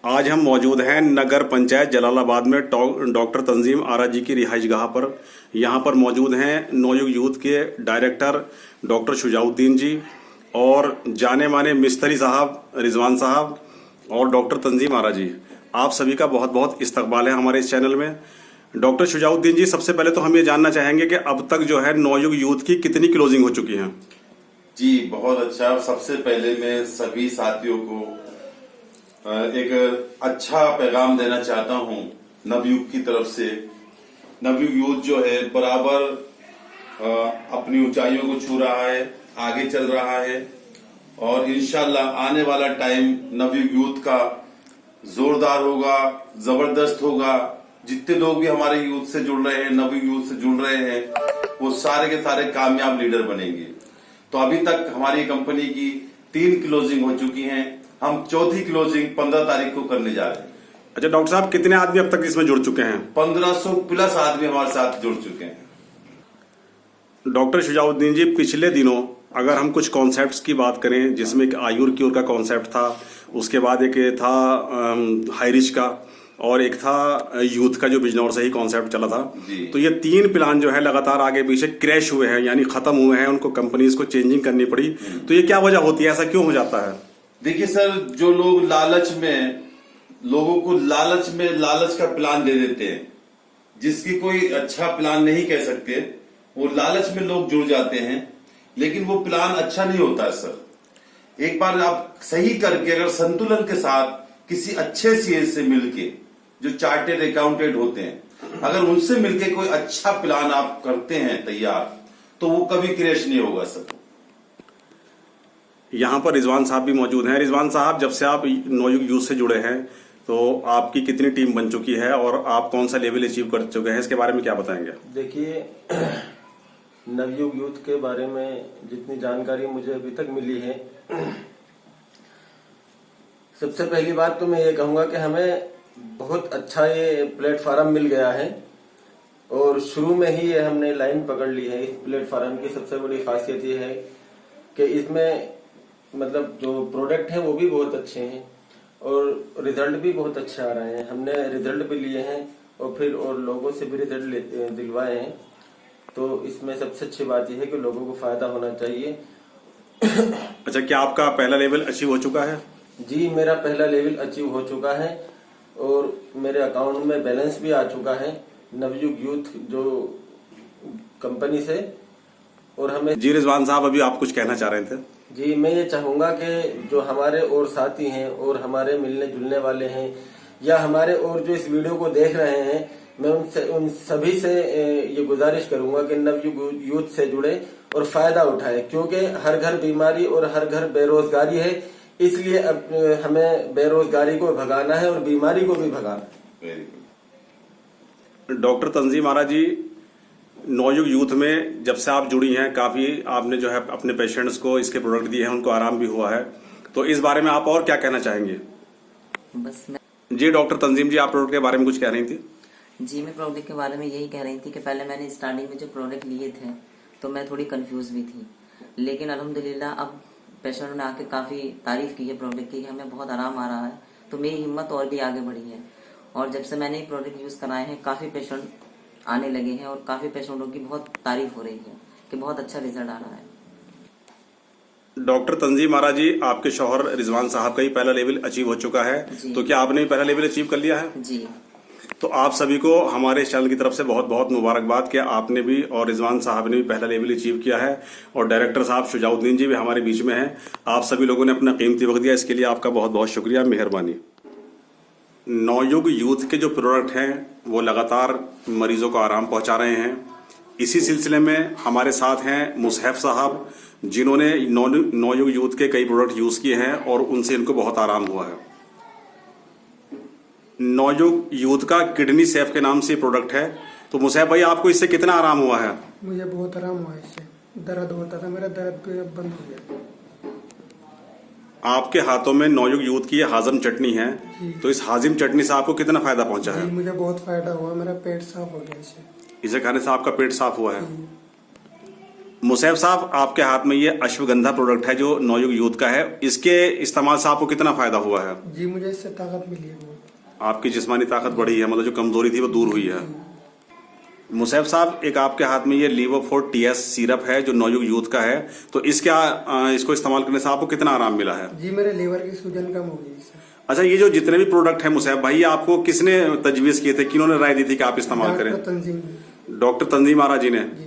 आज हम मौजूद हैं नगर पंचायत जलालाबाद में डॉक्टर तंजीम आरा जी की रिहाइशगाह पर। यहाँ पर मौजूद हैं नवयुग यूथ के डायरेक्टर डॉक्टर शुजाउद्दीन जी और जाने माने मिस्त्री साहब रिजवान साहब और डॉक्टर तंजीम आरा जी। आप सभी का बहुत बहुत इस्तकबाल है हमारे इस चैनल में। डॉक्टर शुजाउद्दीन जी, सबसे पहले तो हम ये जानना चाहेंगे कि अब तक जो है नवयुग यूथ की कितनी क्लोजिंग हो चुकी हैं? जी बहुत अच्छा। सबसे पहले मैं सभी साथियों को एक अच्छा पैगाम देना चाहता हूं नवयुग की तरफ से। नवयुग यूथ जो है बराबर अपनी ऊंचाइयों को छू रहा है, आगे चल रहा है और इंशाल्लाह आने वाला टाइम नवयुग यूथ का जोरदार होगा, जबरदस्त होगा। जितने लोग भी हमारे यूथ से जुड़ रहे हैं, नवयुग यूथ से जुड़ रहे हैं, वो सारे के सारे कामयाब लीडर बनेंगे। तो अभी तक हमारी कंपनी की 3 क्लोजिंग हो चुकी हैं। हम चौथी क्लोजिंग 15 तारीख को करने जा रहे हैं। अच्छा डॉक्टर साहब, कितने आदमी अब तक इसमें जुड़ चुके हैं? 1500 प्लस आदमी हमारे साथ जुड़ चुके हैं। डॉक्टर शुजाउद्दीन जी, पिछले दिनों अगर हम कुछ कॉन्सेप्ट्स की बात करें, जिसमें एक आयुर क्योर का कॉन्सेप्ट था, उसके बाद एक था हाईरिच का और एक था यूथ का जो बिजनौर से ही कॉन्सेप्ट चला था। तो ये 3 प्लान जो है लगातार आगे पीछे क्रैश हुए हैं, यानी खत्म हुए हैं, उनको कंपनीज को चेंजिंग करनी पड़ी। तो ये क्या वजह होती है, ऐसा क्यों हो जाता है? देखिए सर, जो लोग लोगों को लालच का प्लान दे देते हैं, जिसकी कोई अच्छा प्लान नहीं कह सकते, वो लालच में लोग जुड़ जाते हैं, लेकिन वो प्लान अच्छा नहीं होता है सर। एक बार आप सही करके अगर संतुलन के साथ किसी अच्छे सीए से मिलके, जो चार्टेड अकाउंटेंट होते हैं, अगर उनसे मिलके कोई अच्छा प्लान आप करते हैं तैयार, तो वो कभी क्रैश नहीं होगा सर। यहाँ पर रिजवान साहब भी मौजूद हैं। रिजवान साहब, जब से आप नवयुग यूथ से जुड़े हैं तो आपकी कितनी टीम बन चुकी है और आप कौन सा लेवल अचीव कर चुके हैं, इसके बारे में क्या बताएंगे? देखिए, नवयुग यूथ के बारे में जितनी जानकारी मुझे अभी तक मिली है, सबसे पहली बात तो मैं ये कहूंगा कि हमें बहुत अच्छा ये प्लेटफार्म मिल गया है और शुरू में ही ये हमने लाइन पकड़ ली है। इस प्लेटफार्म की सबसे बड़ी खासियत ये है कि इसमें मतलब जो प्रोडक्ट हैं वो भी बहुत अच्छे हैं और रिजल्ट भी बहुत अच्छे आ रहे हैं। हमने रिजल्ट भी लिए हैं और फिर और लोगों से भी रिजल्ट दिलवाए हैं। तो इसमें सबसे अच्छी बात यह है कि लोगों को फायदा होना चाहिए। अच्छा, क्या आपका पहला लेवल अचीव हो चुका है? जी, मेरा पहला लेवल अचीव हो चुका है और मेरे अकाउंट में बैलेंस भी आ चुका है नवयुग यूथ जो कंपनी से। और हमें जी रिजवान साहब, अभी आप कुछ कहना चाह रहे थे? जी, मैं ये चाहूंगा कि जो हमारे और साथी हैं और हमारे मिलने जुलने वाले हैं या हमारे और जो इस वीडियो को देख रहे हैं, मैं उन सभी से ये गुजारिश करूंगा कि नवयुग यूथ से जुड़े और फायदा उठाए, क्योंकि हर घर बीमारी और हर घर बेरोजगारी है। इसलिए अब हमें बेरोजगारी को भगाना है और बीमारी को भी भगाना है। डॉक्टर तंजीम आरा जी, नवयुग यूथ में जब से आप जुड़ी हैं, काफी आपने जो है अपने पेशेंट्स को इसके प्रोडक्ट दिए हैं, उनको आराम भी हुआ है। तो इस बारे में आप और क्या कहना चाहेंगे? बस जी डॉक्टर तंजीम जी, आप प्रोडक्ट के बारे में कुछ कह रही थी? जी, मैं प्रोडक्ट के बारे में यही कह रही थी कि पहले मैंने स्टार्टिंग में जो प्रोडक्ट लिए थे तो मैं थोड़ी कंफ्यूज भी थी, लेकिन अल्हम्दुलिल्लाह अब पेशेंट ने आके काफ़ी तारीफ की है प्रोडक्ट की कि हमें बहुत आराम आ रहा है। तो मेरी हिम्मत और भी आगे बढ़ी है और जब से मैंने ये प्रोडक्ट यूज़ कराए हैं, काफ़ी पेशेंट आने लगे हैं और काफ़ी पेशेंटों की बहुत तारीफ हो रही है कि बहुत अच्छा रिजल्ट आ रहा है। डॉक्टर तंजीम आरा जी, आपके शौहर रिजवान साहब का ही पहला लेवल अचीव हो चुका है, तो क्या आपने भी पहला लेवल अचीव कर लिया है? जी। तो आप सभी को हमारे चैनल की तरफ से बहुत बहुत मुबारकबाद कि आपने भी और रिजवान साहब ने भी पहला लेवल अचीव किया है और डायरेक्टर साहब शुजाउद्दीन जी भी हमारे बीच में हैं। आप सभी लोगों ने अपना कीमती वक्त दिया, इसके लिए आपका बहुत बहुत शुक्रिया, मेहरबानी। नवयुग यूथ के जो प्रोडक्ट हैं वो लगातार मरीजों को आराम पहुंचा रहे हैं। इसी सिलसिले में हमारे साथ हैं मुसहफ साहब, जिन्होंने नवयुग यूथ के कई प्रोडक्ट यूज किए हैं और उनसे इनको बहुत आराम हुआ है। नवयुग यूथ का किडनी सेफ के नाम से प्रोडक्ट है। तो मुसहफ भाई, आपको इससे कितना आराम हुआ है? मुझे बहुत आराम हुआ इससे। दर्द होता था, मेरा दर्द बंद हो गया। आपके हाथों में नवयुग यूथ की ये हाजम चटनी है, तो इस हाजिम चटनी से आपको कितना फायदा पहुंचा है? मुझे बहुत फायदा हुआ, मेरा पेट साफ हो गया इससे। इसे खाने से आपका पेट साफ हुआ है। मुसैब साहब, आपके हाथ में ये अश्वगंधा प्रोडक्ट है जो नवयुग यूथ का है, इसके इस्तेमाल से आपको कितना फायदा हुआ है? जी मुझे इससे ताकत मिली है बहुत। आपकी जिस्मानी ताकत बढ़ी है, मतलब जो कमजोरी थी वो दूर हुई है। मुसैब साहब, एक आपके हाथ में ये लीवोफोर्ट टीएस सिरप है जो नवयुग यूथ का है, तो इसको इस्तेमाल करने से आपको कितना आराम मिला है? जी मेरे लीवर की सूजन कम हो गई इससे। अच्छा, ये जो जितने भी प्रोडक्ट है मुसैब भाई, ये आपको किसने तजवीज किए थे, किन्होंने राय दी थी कि आप इस्तेमाल करें? डॉक्टर तंजीम। डॉक्टर तंजीम आरा जी ने।